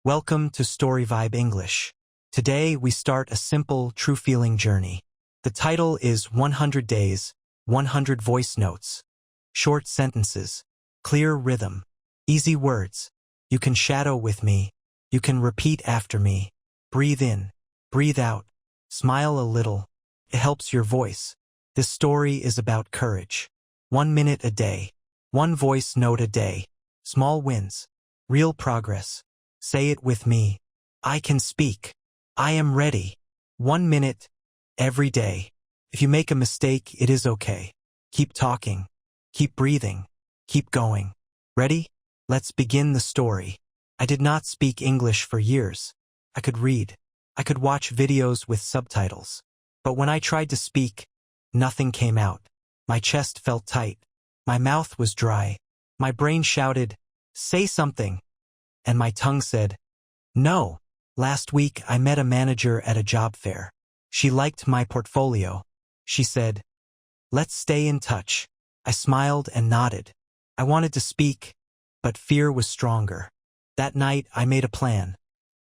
Welcome to Story Vibe English. Today we start a simple, true-feeling journey. The title is 100 Days, 100 Voice Notes. Short sentences, clear rhythm, easy words. You can shadow with me. You can repeat after me. Breathe in, breathe out, smile a little. It helps your voice. This story is about courage. 1 minute a day, 1 voice note a day. Small wins, real progress. Say it with me. I can speak. I am ready. 1 minute, every day. If you make a mistake, it is okay. Keep talking. Keep breathing. Keep going. Ready? Let's begin the story. I did not speak English for years. I could read. I could watch videos with subtitles. But when I tried to speak, nothing came out. My chest felt tight. My mouth was dry. My brain shouted, "Say something." And my tongue said, "No." Last week I met a manager at a job fair. She liked my portfolio. She said, "Let's stay in touch." I smiled and nodded. I wanted to speak, but fear was stronger. That night I made a plan.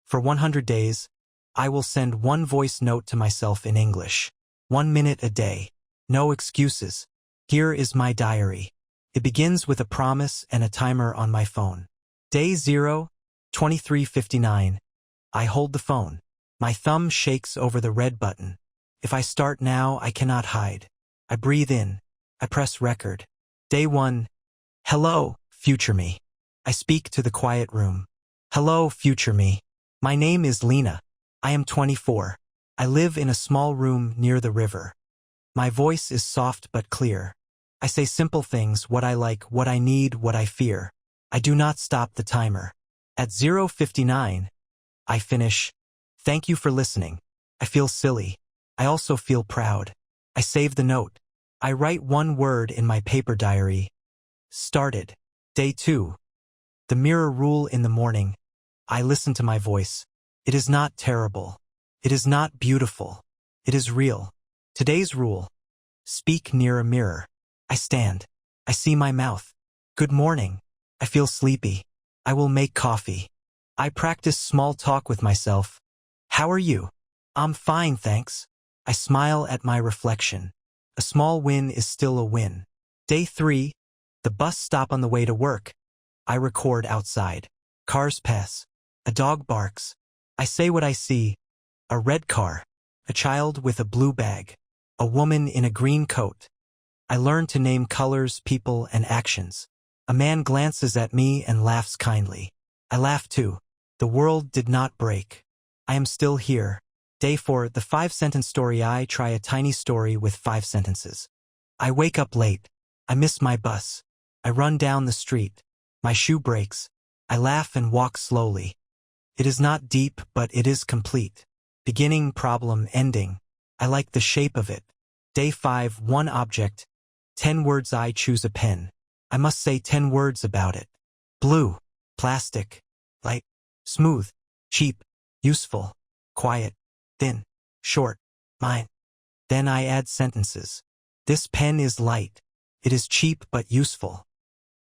For 100 days, I will send 1 voice note to myself in English. 1 minute a day. No excuses. Here is my diary. It begins with a promise and a timer on my phone. Day 0, 23:59. I hold the phone. My thumb shakes over the red button. If I start now, I cannot hide. I breathe in. I press record. Day 1. Hello, future me. I speak to the quiet room. Hello, future me. My name is Lina. I am 24. I live in a small room near the river. My voice is soft but clear. I say simple things, what I like, what I need, what I fear. I do not stop the timer. At 0:59, I finish. Thank you for listening. I feel silly. I also feel proud. I save the note. I write 1 word in my paper diary. Started. Day 2. The mirror rule in the morning. I listen to my voice. It is not terrible. It is not beautiful. It is real. Today's rule. Speak near a mirror. I stand. I see my mouth. Good morning. I feel sleepy. I will make coffee. I practice small talk with myself. How are you? I'm fine, thanks. I smile at my reflection. A small win is still a win. Day 3. The bus stop on the way to work. I record outside. Cars pass. A dog barks. I say what I see. A red car. A child with a blue bag. A woman in a green coat. I learn to name colors, people, and actions. A man glances at me and laughs kindly. I laugh too. The world did not break. I am still here. Day 4, the 5-sentence story. I try a tiny story with 5 sentences. I wake up late. I miss my bus. I run down the street. My shoe breaks. I laugh and walk slowly. It is not deep, but it is complete. Beginning, problem, ending. I like the shape of it. Day 5, 1 object. 10 words. I choose a pen. I must say 10 words about it. Blue, plastic, light, smooth, cheap, useful, quiet, thin, short, mine. Then I add sentences. This pen is light. It is cheap but useful.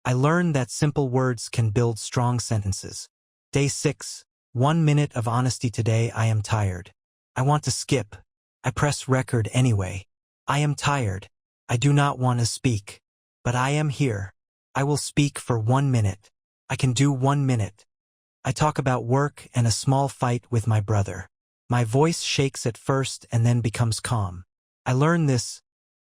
I learn that simple words can build strong sentences. Day 6, 1 minute of honesty. Today I am tired. I want to skip. I press record anyway. I am tired. I do not want to speak. But I am here. I will speak for 1 minute. I can do 1 minute. I talk about work and a small fight with my brother. My voice shakes at first and then becomes calm. I learn this.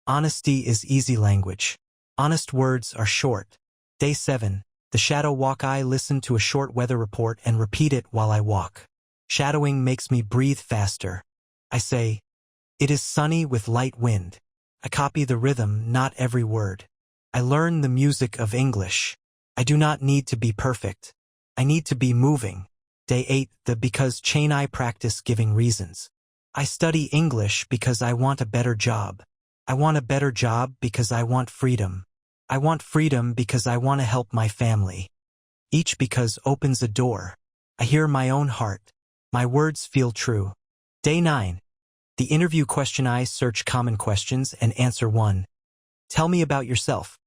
Honesty is easy language. Honest words are short. Day 7. The shadow walk. I listen to a short weather report and repeat it while I walk. Shadowing makes me breathe faster. I say, "It is sunny with light wind." I copy the rhythm, not every word. I learn the music of English. I do not need to be perfect. I need to be moving. Day 8. The because chain. I practice giving reasons. I study English because I want a better job. I want a better job because I want freedom. I want freedom because I want to help my family. Each because opens a door. I hear my own heart. My words feel true. Day 9. The interview question. I search common questions and answer 1. Tell me about yourself.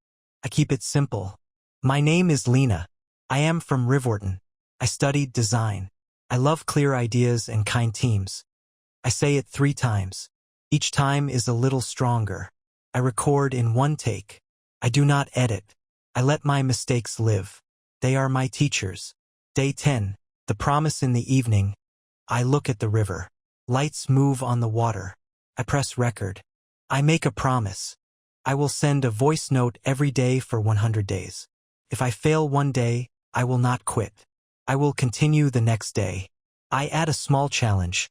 I keep it simple. My name is Lina. I am from Riverton. I studied design. I love clear ideas and kind teams. I say it 3 times. Each time is a little stronger. I record in 1 take. I do not edit. I let my mistakes live. They are my teachers. Day 10. The promise in the evening. I look at the river. Lights move on the water. I press record. I make a promise. I will send a voice note every day for 100 days. If I fail one day, I will not quit. I will continue the next day. I add a small challenge.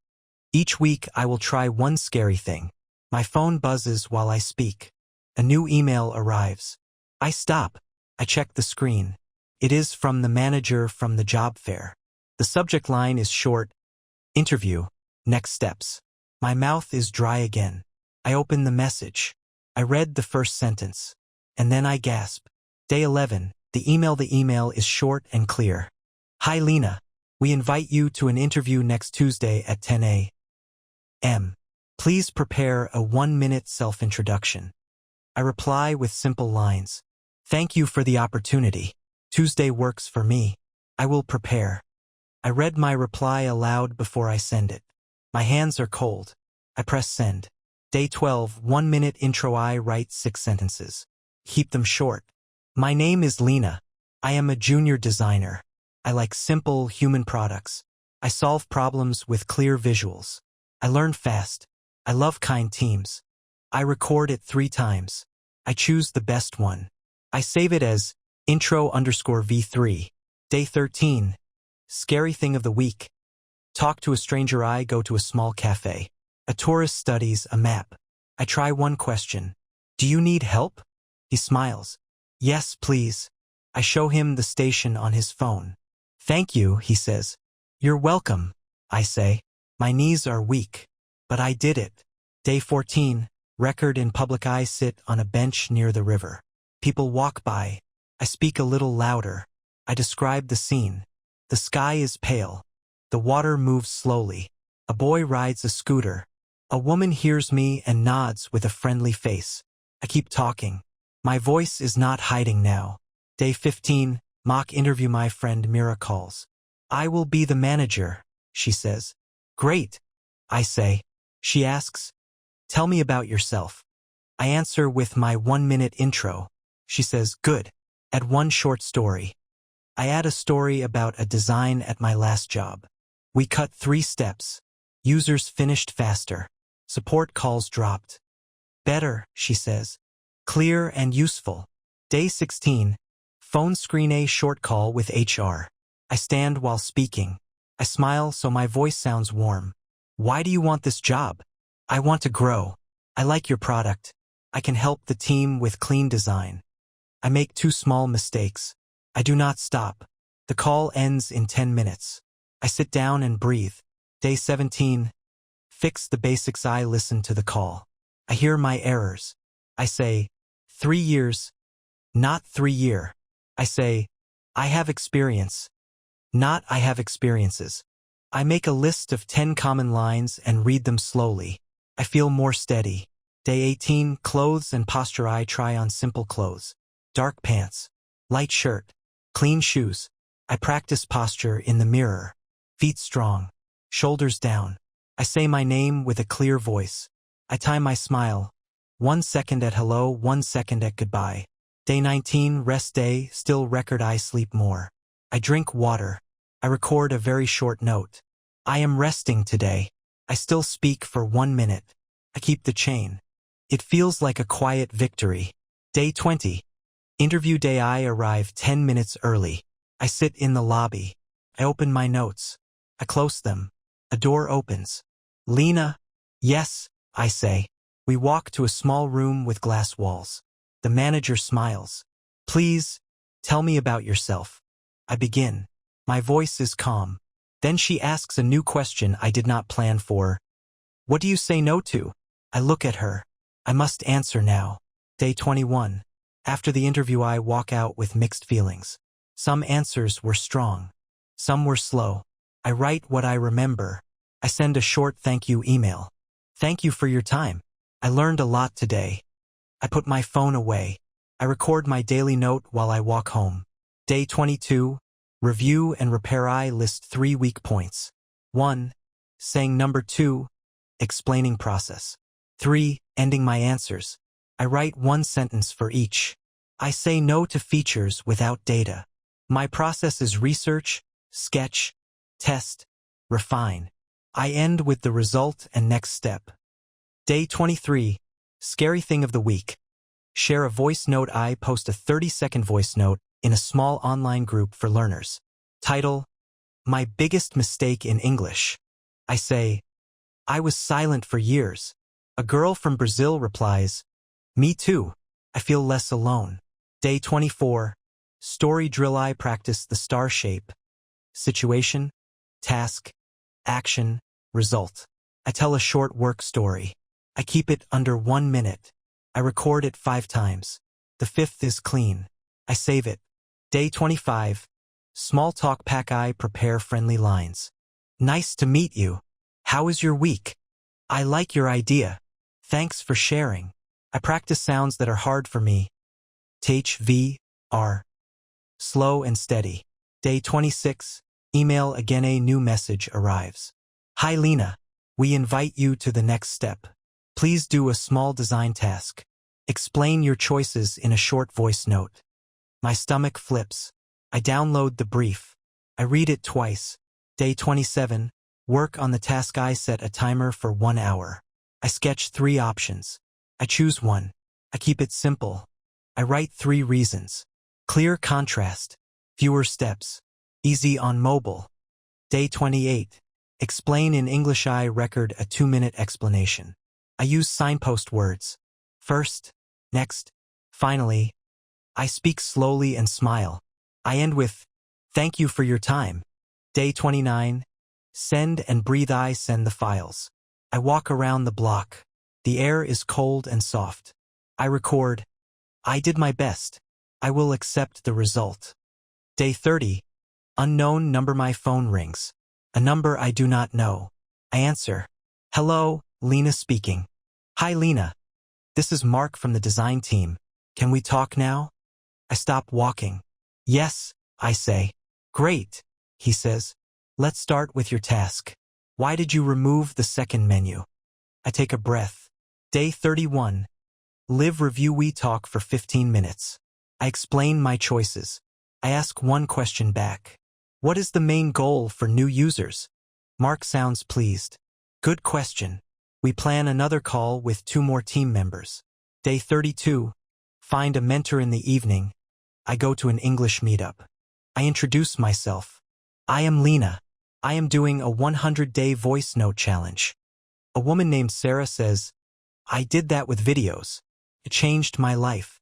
Each week I will try one scary thing. My phone buzzes while I speak. A new email arrives. I stop. I check the screen. It is from the manager from the job fair. The subject line is short. Interview. Next steps. My mouth is dry again. I open the message. I read the first sentence. And then I gasp. Day 11. The email is short and clear. Hi Lina. We invite you to an interview next Tuesday at 10 a.m. Please prepare a 1-minute self-introduction. I reply with simple lines. Thank you for the opportunity. Tuesday works for me. I will prepare. I read my reply aloud before I send it. My hands are cold. I press send. Day 12, 1-minute intro. I write 6 sentences. Keep them short. My name is Lina. I am a junior designer. I like simple human products. I solve problems with clear visuals. I learn fast. I love kind teams. I record it 3 times. I choose the best one. I save it as intro_v3. Day 13. Scary thing of the week. Talk to a stranger. I go to a small cafe. A tourist studies a map. I try one question. Do you need help? He smiles. Yes, please. I show him the station on his phone. Thank you, he says. You're welcome, I say. My knees are weak. But I did it. Day 14. Record in public. I sit on a bench near the river. People walk by. I speak a little louder. I describe the scene. The sky is pale. The water moves slowly. A boy rides a scooter. A woman hears me and nods with a friendly face. I keep talking. My voice is not hiding now. Day 15. Mock interview. My friend Mira calls. I will be the manager, she says. Great, I say. She asks, tell me about yourself. I answer with my 1-minute intro. She says, good. Add 1 short story. I add a story about a design at my last job. We cut 3 steps. Users finished faster. Support calls dropped. Better, she says. Clear and useful. Day 16. Phone screen. A short call with HR. I stand while speaking. I smile so my voice sounds warm. Why do you want this job? I want to grow. I like your product. I can help the team with clean design. I make 2 small mistakes. I do not stop. The call ends in 10 minutes. I sit down and breathe. Day 17. Fix the basics. I listen to the call. I hear my errors. I say, 3 years, not 3 year. I say, I have experience, not I have experiences. I make a list of 10 common lines and read them slowly. I feel more steady. Day 18. Clothes and posture. I try on simple clothes. Dark pants, light shirt, clean shoes. I practice posture in the mirror. Feet strong, shoulders down. I say my name with a clear voice. I time my smile. 1 second at hello, 1 second at goodbye. Day 19. Rest day. Still record. I sleep more. I drink water. I record a very short note. I am resting today. I still speak for 1 minute. I keep the chain. It feels like a quiet victory. Day 20. Interview day. I arrive 10 minutes early. I sit in the lobby. I open my notes. I close them. A door opens. Lina? Yes, I say. We walk to a small room with glass walls. The manager smiles. Please, tell me about yourself. I begin. My voice is calm. Then she asks a new question I did not plan for. What do you say no to? I look at her. I must answer now. Day 21. After the interview, I walk out with mixed feelings. Some answers were strong. Some were slow. I write what I remember. I send a short thank you email. Thank you for your time. I learned a lot today. I put my phone away. I record my daily note while I walk home. Day 22. Review and repair. I list 3 weak points. 1. Saying number 2. Explaining process. 3. Ending my answers. I write one sentence for each. I say no to features without data. My process is research, sketch, test, refine. I end with the result and next step. Day 23. Scary thing of the week. Share a voice note. I post a 30-second voice note in a small online group for learners. Title: My biggest mistake in English. I say, I was silent for years. A girl from Brazil replies, me too. I feel less alone. Day 24. Story drill. I practice the star shape. Situation, task, action, result. I tell a short work story. I keep it under 1 minute. I record it 5 times. The 5th is clean. I save it. Day 25. Small talk pack. I prepare friendly lines. Nice to meet you. How is your week? I like your idea. Thanks for sharing. I practice sounds that are hard for me. THV-R. Slow and steady. Day 26. Email again. A new message arrives. Hi Lina. We invite you to the next step. Please do a small design task. Explain your choices in a short voice note. My stomach flips. I download the brief. I read it twice. Day 27. Work on the task. I set a timer for 1 hour. I sketch 3 options. I choose one. I keep it simple. I write 3 reasons. Clear contrast. Fewer steps. Easy on mobile. Day 28. Explain in English. I record a 2-minute explanation. I use signpost words. First, next, finally. I speak slowly and smile. I end with, thank you for your time. Day 29. Send and breathe. I send the files. I walk around the block. The air is cold and soft. I record, I did my best. I will accept the result. Day 30. Unknown number. My phone rings. A number I do not know. I answer. Hello, Lina speaking. Hi Lina. This is Mark from the design team. Can we talk now? I stop walking. Yes, I say. Great, he says. Let's start with your task. Why did you remove the second menu? I take a breath. Day 31. Live review. We talk for 15 minutes. I explain my choices. I ask one question back. What is the main goal for new users? Mark sounds pleased. Good question. We plan another call with 2 more team members. Day 32. Find a mentor in the evening. I go to an English meetup. I introduce myself. I am Lina. I am doing a 100-day voice note challenge. A woman named Sarah says, I did that with videos. It changed my life.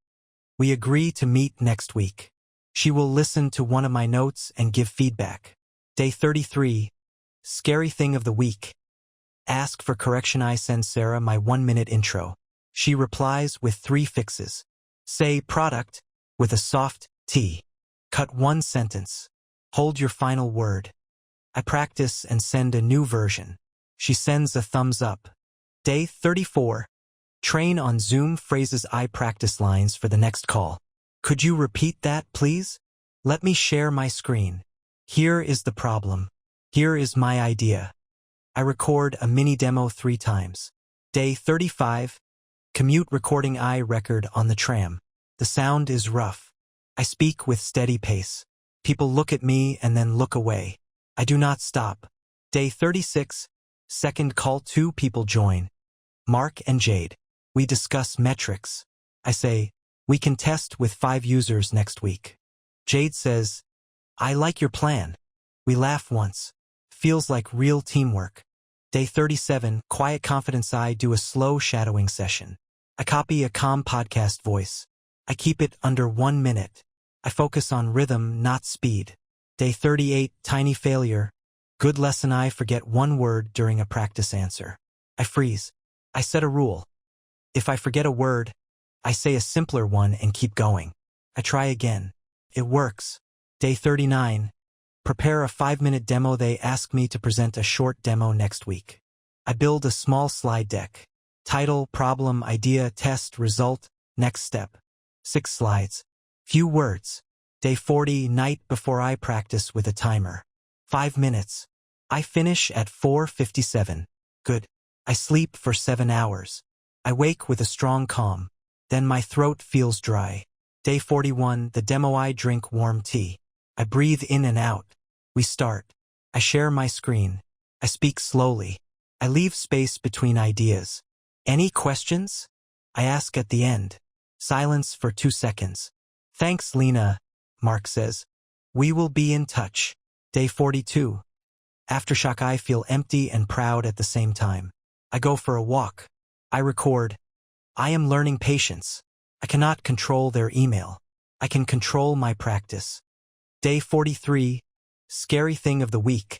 We agree to meet next week. She will listen to one of my notes and give feedback. Day 33. Scary thing of the week. Ask for correction. I send Sarah my 1-minute intro. She replies with 3 fixes. Say product with a soft T. Cut 1 sentence. Hold your final word. I practice and send a new version. She sends a thumbs up. Day 34. Train on Zoom phrases. I practice lines for the next call. Could you repeat that, please? Let me share my screen. Here is the problem. Here is my idea. I record a mini demo 3 times. Day 35. Commute recording. I record on the tram. The sound is rough. I speak with steady pace. People look at me and then look away. I do not stop. Day 36. Second call. 2 people join. Mark and Jade. We discuss metrics. I say, we can test with 5 users next week. Jade says, I like your plan. We laugh once. Feels like real teamwork. Day 37. Quiet confidence. I do a slow shadowing session. I copy a calm podcast voice. I keep it under 1 minute. I focus on rhythm, not speed. Day 38. Tiny failure. Good lesson. I forget 1 word during a practice answer. I freeze. I set a rule. If I forget a word, I say a simpler one and keep going. I try again. It works. Day 39. Prepare a 5-minute demo. They ask me to present a short demo next week. I build a small slide deck. Title, problem, idea, test, result, next step. 6 slides. Few words. Day 40. Night before. I practice with a timer. 5 minutes. I finish at 4:57. Good. I sleep for 7 hours. I wake with a strong calm. Then my throat feels dry. Day 41, the demo. I drink warm tea. I breathe in and out. We start. I share my screen. I speak slowly. I leave space between ideas. Any questions? I ask at the end. Silence for 2 seconds. Thanks, Lina, Mark says. We will be in touch. Day 42. Aftershock. I feel empty and proud at the same time. I go for a walk. I record. I am learning patience. I cannot control their email. I can control my practice. Day 43. Scary thing of the week.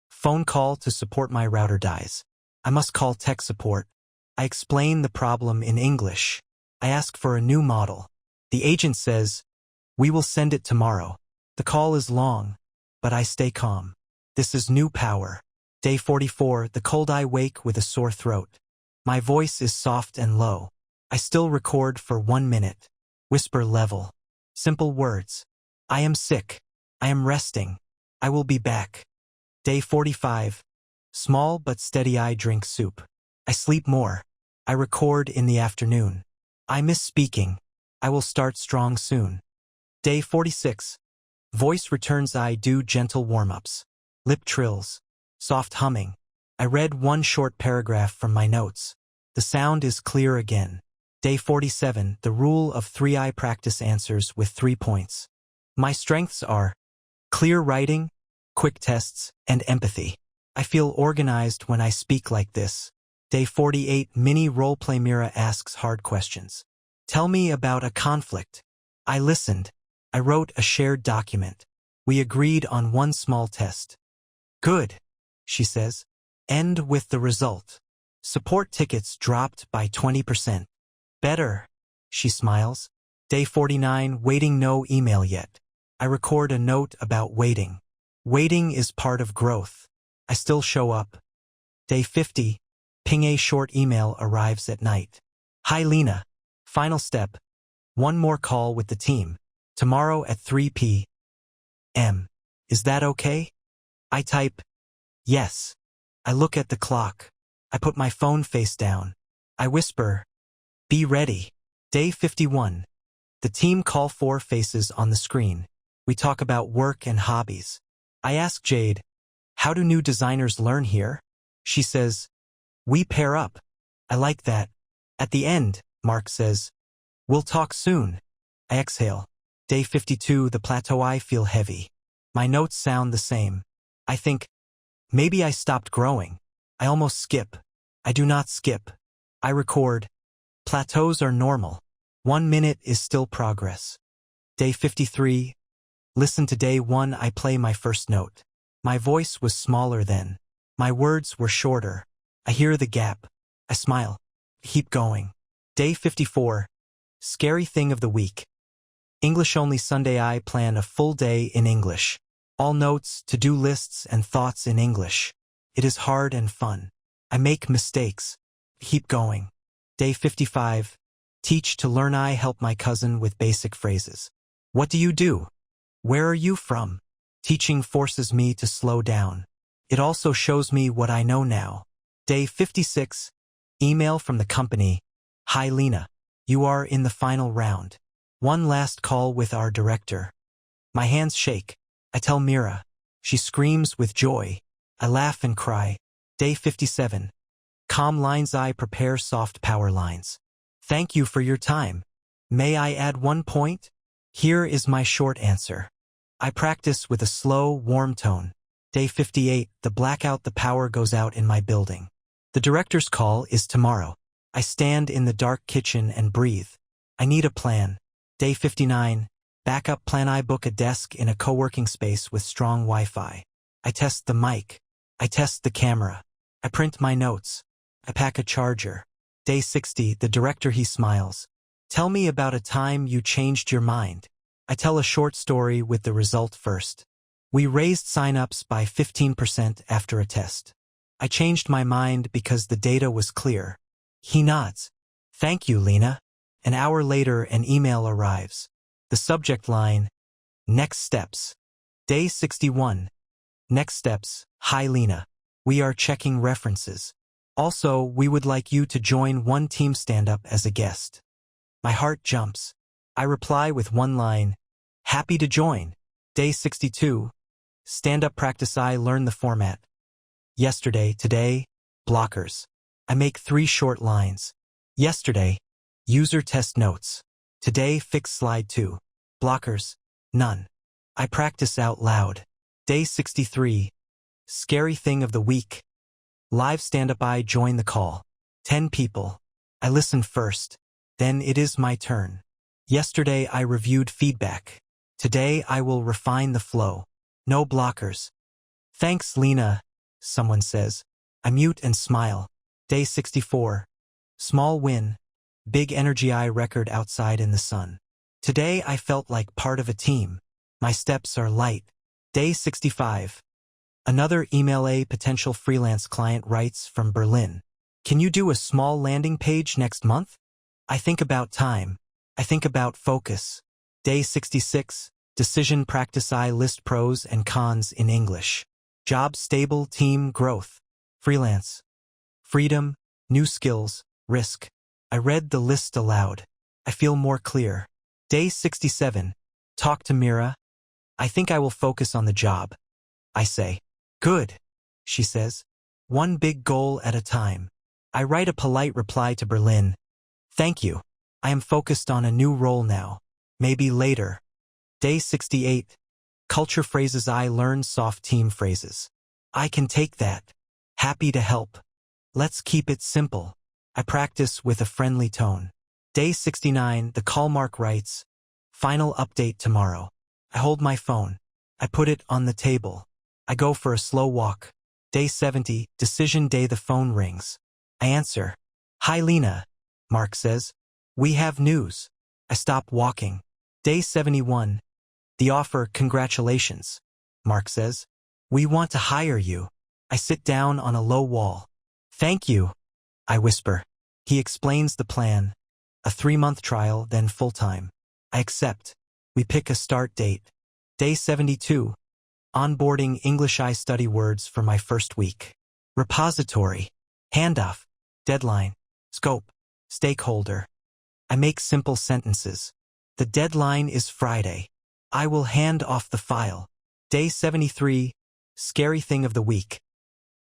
Phone call to support. My router dies. I must call tech support. I explain the problem in English. I ask for a new model. The agent says, "We will send it tomorrow." The call is long, but I stay calm. This is new power. Day 44. The cold. I wake with a sore throat. My voice is soft and low. I still record for 1 minute. Whisper level. Simple words. I am sick. I am resting. I will be back. Day 45. Small but steady. I drink soup. I sleep more. I record in the afternoon. I miss speaking. I will start strong soon. Day 46. Voice returns. I do gentle warm-ups. Lip trills. Soft humming. I read one short paragraph from my notes. The sound is clear again. Day 47. The rule of 3. I practice answers with 3 points. My strengths are clear writing, quick tests, and empathy. I feel organized when I speak like this. Day 48. Mini roleplay. Mira asks hard questions. Tell me about a conflict. I listened. I wrote a shared document. We agreed on one small test. Good, she says. End with the result. Support tickets dropped by 20%. Better, she smiles. Day 49. Waiting. No email yet. I record a note about waiting. Waiting is part of growth. I still show up. Day 50. Ping. A short email arrives at night. Hi, Lina. Final step. One more call with the team. Tomorrow at 3 p.m. Is that okay? I type, yes. I look at the clock. I put my phone face down. I whisper, be ready. Day 51. The team call. 4 faces on the screen. We talk about work and hobbies. I ask Jade, how do new designers learn here? She says, we pair up. I like that. At the end, Mark says, we'll talk soon. I exhale. Day 52. The plateau. I feel heavy. My notes sound the same. I think, maybe I stopped growing. I almost skip. I do not skip. I record. Plateaus are normal. 1 minute is still progress. Day 53. Listen to day 1. I play my first note. My voice was smaller then. My words were shorter. I hear the gap. I smile. Keep going. Day 54. Scary thing of the week. English only Sunday. I plan a full day in English. All notes, to-do lists, and thoughts in English. It is hard and fun. I make mistakes. Keep going. Day 55. Teach to learn. I help my cousin with basic phrases. What do you do? Where are you from? Teaching forces me to slow down. It also shows me what I know now. Day 56. Email from the company. Hi, Lina. You are in the final round. One last call with our director. My hands shake. I tell Mira. She screams with joy. I laugh and cry. Day 57. Calm lines. I prepare soft power lines. Thank you for your time. May I add 1 point? Here is my short answer. I practice with a slow, warm tone. Day 58. The blackout. The power goes out in my building. The director's call is tomorrow. I stand in the dark kitchen and breathe. I need a plan. Day 59. Backup plan. I book a desk in a co-working space with strong Wi-Fi. I test the mic. I test the camera. I print my notes. I pack a charger. Day 60. The director. He smiles. Tell me about a time you changed your mind. I tell a short story with the result first. We raised sign-ups by 15% after a test. I changed my mind because the data was clear. He nods. Thank you, Lina. An hour later, an email arrives. The subject line, next steps. Day 61. Next steps. Hi Lina. We are checking references. Also, we would like you to join one team stand-up as a guest. My heart jumps. I reply with one line. Happy to join. Day 62. Stand-up practice. I learn the format. Yesterday, today, blockers. I make 3 short lines. Yesterday, user test notes. Today, fix slide 2. Blockers, none. I practice out loud. Day 63. Scary thing of the week. Live stand-up. I join the call. 10 people. I listen first. Then it is my turn. Yesterday I reviewed feedback. Today I will refine the flow. No blockers. Thanks Lina, someone says. I mute and smile. Day 64. Small win. Big energy. I record outside in the sun. Today I felt like part of a team. My steps are light. Day 65. Another email. A potential freelance client writes from Berlin. Can you do a small landing page next month? I think about time. I think about focus. Day 66. Decision practice. I list pros and cons in English. Job stable, team growth. Freelance. Freedom, new skills, risk. I read the list aloud. I feel more clear. Day 67. Talk to Mira. I think I will focus on the job. I say. Good, she says. One big goal at a time. I write a polite reply to Berlin. Thank you. I am focused on a new role now. Maybe later. Day 68. Culture phrases. I learn soft team phrases. I can take that. Happy to help. Let's keep it simple. I practice with a friendly tone. Day 69. The call. Mark writes. Final update tomorrow. I hold my phone. I put it on the table. I go for a slow walk. Day 70. Decision day. The phone rings. I answer. Hi Lina, Mark says. We have news. I stop walking. Day 71. The offer. Congratulations, Mark says. We want to hire you. I sit down on a low wall. Thank you, I whisper. He explains the plan. A 3-month trial, then full-time. I accept. We pick a start date. Day 72. Onboarding English. I study words for my first week. Repository. Handoff. Deadline. Scope. Stakeholder. I make simple sentences. The deadline is Friday. I will hand off the file. Day 73. Scary thing of the week.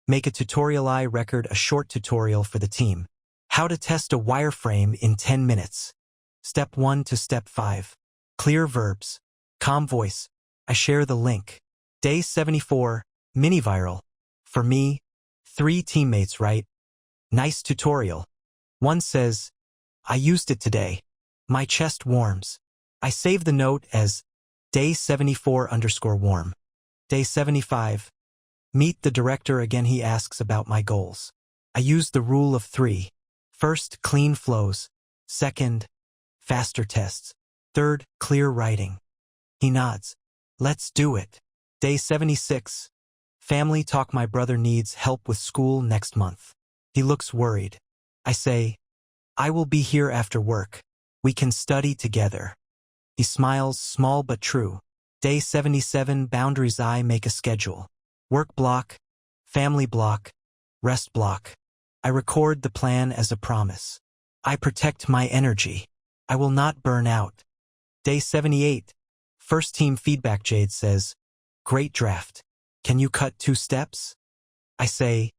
Make a tutorial. I record a short tutorial for the team. How to test a wireframe in 10 minutes. Step 1 to step 5. Clear verbs. Calm voice. I share the link. Day 74. Mini viral. For me, 3 teammates write. Nice tutorial. One says, I used it today. My chest warms. I save the note as Day 74_warm. Day 75. Meet the director again. He asks about my goals. I use the rule of 3. First, clean flows. Second, faster tests. Third, clear writing. He nods. Let's do it. Day 76. Family talk. My brother needs help with school next month. He looks worried. I say, I will be here after work. We can study together. He smiles, small but true. Day 77. Boundaries. I make a schedule. Work block, family block, rest block. I record the plan as a promise. I protect my energy. I will not burn out. Day 78. First team feedback. Jade says, great draft. Can you cut 2 steps? I say,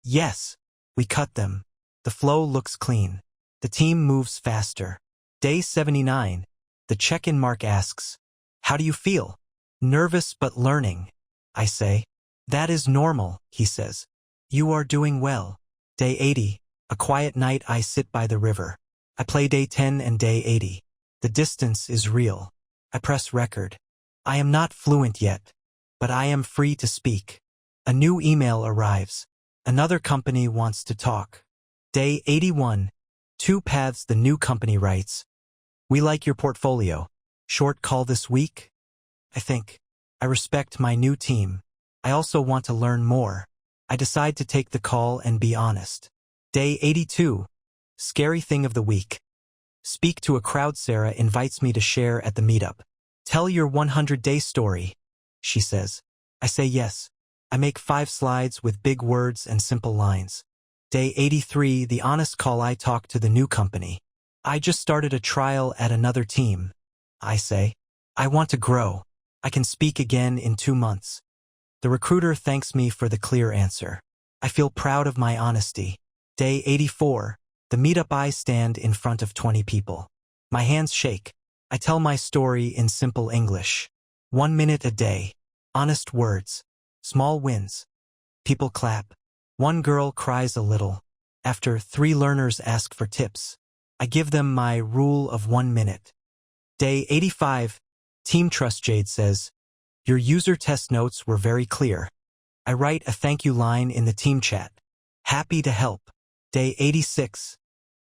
yes. We cut them. The flow looks clean. The team moves faster. Day 79. The check-in. Mark asks, how do you feel? Nervous but learning. I say, that is normal, he says. You are doing well. Day 80. A quiet night. I sit by the river. I play day 10 and day 80. The distance is real. I press record. I am not fluent yet, but I am free to speak. A new email arrives. Another company wants to talk. Day 81. 2 paths. The new company writes, we like your portfolio. Short call this week? I think. I respect my new team. I also want to learn more. I decide to take the call and be honest. Day 82. Scary thing of the week. Speak to a crowd. Sarah invites me to share at the meetup. Tell your 100-day story, she says. I say yes. I make 5 slides with big words and simple lines. Day 83, the honest call. I talk to the new company. I just started a trial at another team. I say, I want to grow. I can speak again in 2 months. The recruiter thanks me for the clear answer. I feel proud of my honesty. Day 84, the meetup. I stand in front of 20 people. My hands shake. I tell my story in simple English. 1 minute a day. Honest words. Small wins. People clap. One girl cries a little. After 3 learners ask for tips, I give them my rule of 1 minute. Day 85, Team Trust. Jade says, your user test notes were very clear. I write a thank you line in the team chat. Happy to help. Day 86,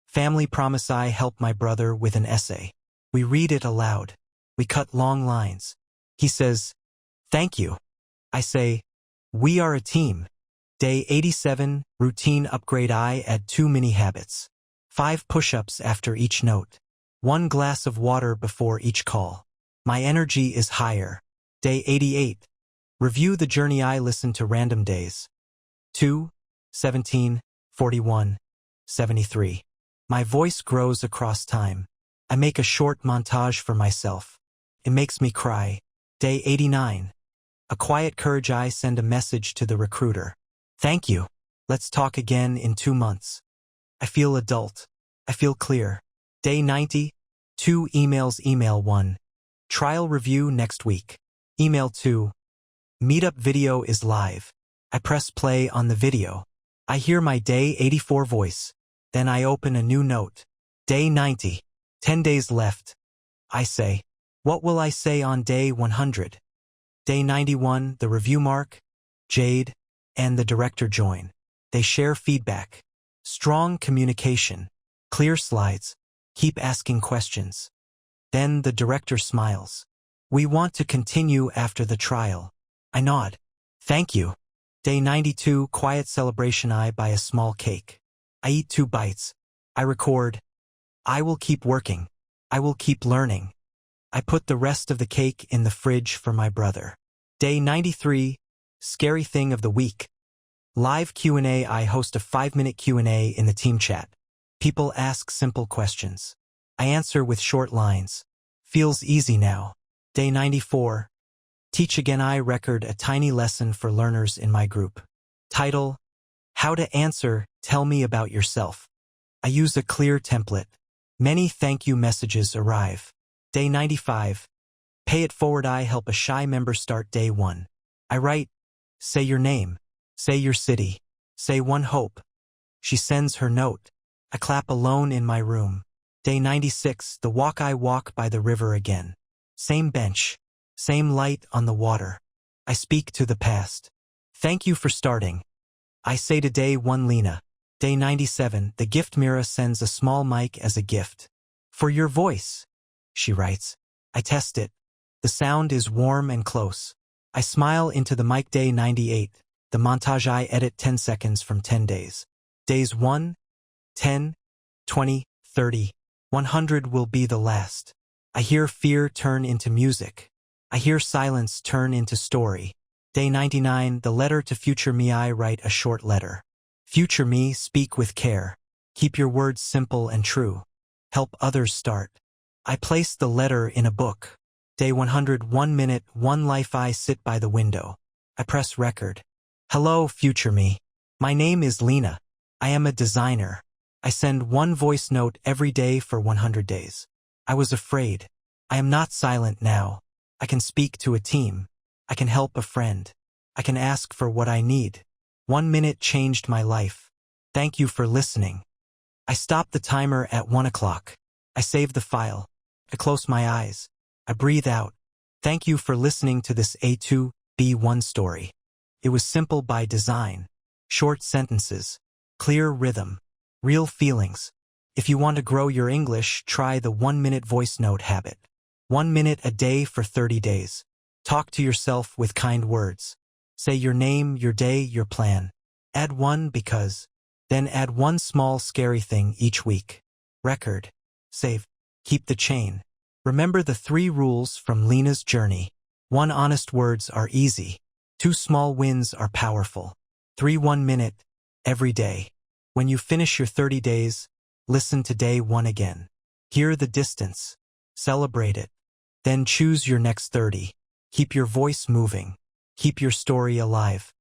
Family Promise. I help my brother with an essay. We read it aloud. We cut long lines. He says, thank you. I say, we are a team. Day 87, Routine upgrade. I add 2 mini habits. 5 push-ups after each note. 1 glass of water before each call. My energy is higher. Day 88, Review the journey. I listen to random days. 2, 17, 41, 73. My voice grows across time. I make a short montage for myself. It makes me cry. Day 89, A quiet courage. I send a message to the recruiter. Thank you. Let's talk again in 2 months. I feel adult. I feel clear. Day 90, 2 emails. Email 1, trial review next week. Email 2, meetup video is live. I press play on the video. I hear my day 84 voice. Then I open a new note. Day 90, 10 days left. I say, what will I say on day 100? Day 91, the review mark. Jade and the director join. They share feedback. Strong communication. Clear slides. Keep asking questions. Then the director smiles. We want to continue after the trial. I nod. Thank you. Day 92, quiet celebration. I buy a small cake. I eat 2 bites. I record. I will keep working. I will keep learning. I put the rest of the cake in the fridge for my brother. Day 93, scary thing of the week. Live Q&A. I host a 5-minute Q&A in the team chat. People ask simple questions. I answer with short lines. Feels easy now. Day 94, teach again. I record a tiny lesson for learners in my group. Title, How to Answer, Tell Me About Yourself. I use a clear template. Many thank you messages arrive. Day 95, pay it forward. I help a shy member start day 1. I write, say your name, say your city, say one hope. She sends her note. I clap alone in my room. Day 96, the walk. I walk by the river again. Same bench, same light on the water. I speak to the past. Thank you for starting. I say to day 1, Lina. Day 97, the gift. Mira sends a small mic as a gift. For your voice, she writes. I test it. The sound is warm and close. I smile into the mic. Day 98, the montage. I edit 10 seconds from 10 days. Days 1, 10, 20, 30, 100 will be the last. I hear fear turn into music. I hear silence turn into story. Day 99, the letter to future me. I write a short letter. Future me, speak with care. Keep your words simple and true. Help others start. I place the letter in a book. Day 100, 1 minute, 1 life. I sit by the window. I press record. Hello, future me. My name is Lina. I am a designer. I send 1 voice note every day for 100 days. I was afraid. I am not silent now. I can speak to a team. I can help a friend. I can ask for what I need. 1 minute changed my life. Thank you for listening. I stop the timer at 1 o'clock. I save the file. I close my eyes. I breathe out. Thank you for listening to this A2B1 story. It was simple by design. Short sentences. Clear rhythm. Real feelings. If you want to grow your English, try the 1-minute voice note habit. 1 minute a day for 30 days. Talk to yourself with kind words. Say your name, your day, your plan. Add 1 because. Then add 1 small scary thing each week. Record. Save. Keep the chain. Remember the 3 rules from Lina's journey. 1, honest words are easy. 2 small wins are powerful. 3 1-minute, every day. When you finish your 30 days, listen to day 1 again. Hear the distance. Celebrate it. Then choose your next 30. Keep your voice moving. Keep your story alive.